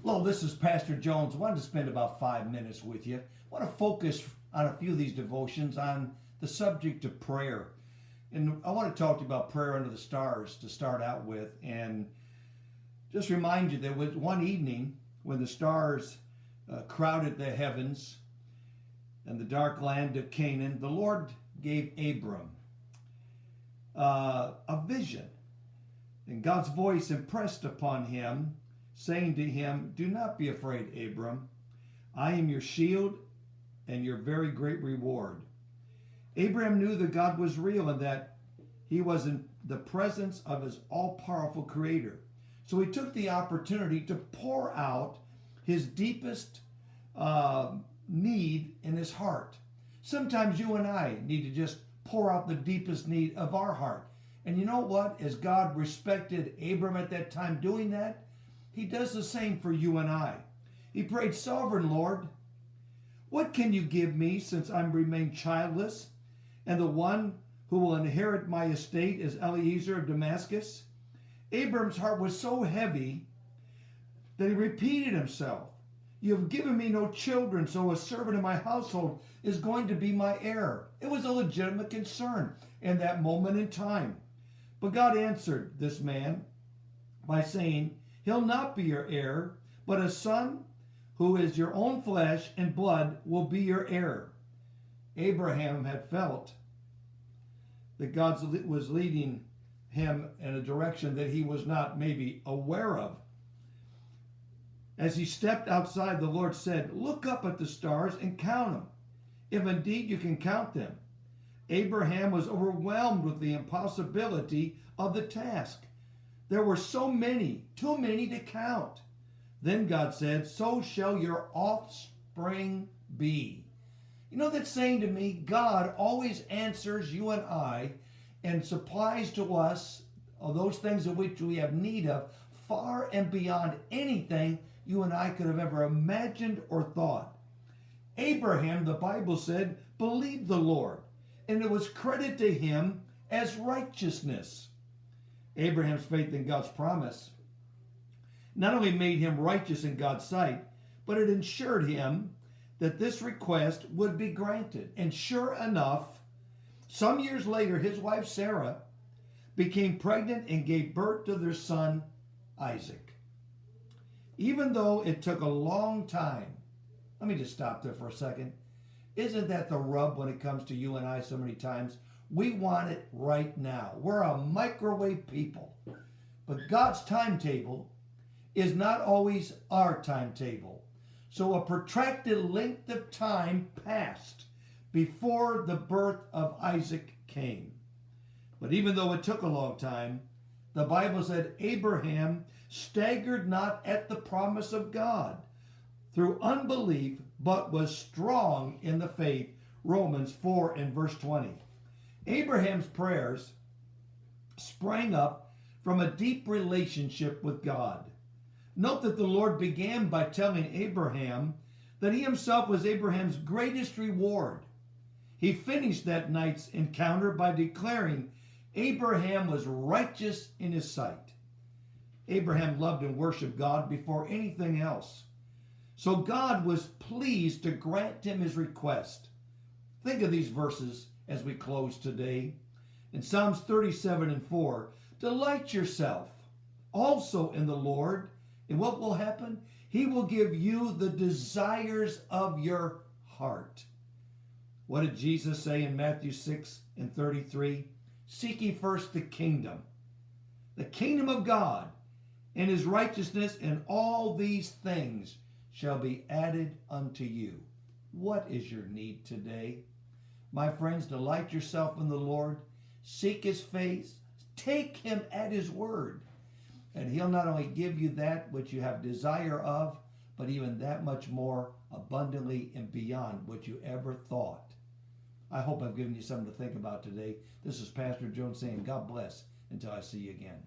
Hello, this is Pastor Jones. I wanted to spend about 5 minutes with you. I want to focus on a few of these devotions on the subject of prayer. And I want to talk to you about prayer under the stars to start out with. And just remind you, there was one evening when the stars crowded the heavens and the dark land of Canaan, the Lord gave Abram a vision. And God's voice impressed upon him, saying to him, "Do not be afraid, Abram. I am your shield and your very great reward." Abraham knew that God was real and that he was in the presence of his all-powerful creator. So he took the opportunity to pour out his deepest need in his heart. Sometimes you and I need to just pour out the deepest need of our heart. And you know what? As God respected Abram at that time doing that, he does the same for you and I. He prayed, "Sovereign Lord, what can you give me since I remain childless? And the one who will inherit my estate is Eliezer of Damascus." Abram's heart was so heavy that he repeated himself. "You have given me no children, so a servant in my household is going to be my heir." It was a legitimate concern in that moment in time. But God answered this man by saying, "He'll not be your heir, but a son who is your own flesh and blood will be your heir." Abraham had felt that God was leading him in a direction that he was not maybe aware of. As he stepped outside, the Lord said, "Look up at the stars and count them, if indeed you can count them." Abraham was overwhelmed with the impossibility of the task. There were so many, too many to count. Then God said, "So shall your offspring be." You know, that's saying to me, God always answers you and I and supplies to us those things of which we have need of far and beyond anything you and I could have ever imagined or thought. Abraham, the Bible said, believed the Lord, and it was credited to him as righteousness. Abraham's faith in God's promise not only made him righteous in God's sight, but it ensured him that this request would be granted. And sure enough, some years later, his wife Sarah became pregnant and gave birth to their son Isaac. Even though it took a long time, let me just stop there for a second. Isn't that the rub when it comes to you and I so many times? We want it right now. We're a microwave people. But God's timetable is not always our timetable. So a protracted length of time passed before the birth of Isaac came. But even though it took a long time, the Bible said Abraham staggered not at the promise of God through unbelief, but was strong in the faith. Romans 4 and verse 20. Abraham's prayers sprang up from a deep relationship with God. Note that the Lord began by telling Abraham that he himself was Abraham's greatest reward. He finished that night's encounter by declaring Abraham was righteous in his sight. Abraham loved and worshiped God before anything else. So God was pleased to grant him his request. Think of these verses as we close today. In Psalms 37 and 4, delight yourself also in the Lord, and what will happen? He will give you the desires of your heart. What did Jesus say in Matthew 6 and 33? Seek ye first the kingdom of God, and his righteousness, and all these things shall be added unto you. What is your need today? My friends, delight yourself in the Lord. Seek his face. Take him at his word. And he'll not only give you that which you have desire of, but even that much more abundantly and beyond what you ever thought. I hope I've given you something to think about today. This is Pastor Jones saying God bless until I see you again.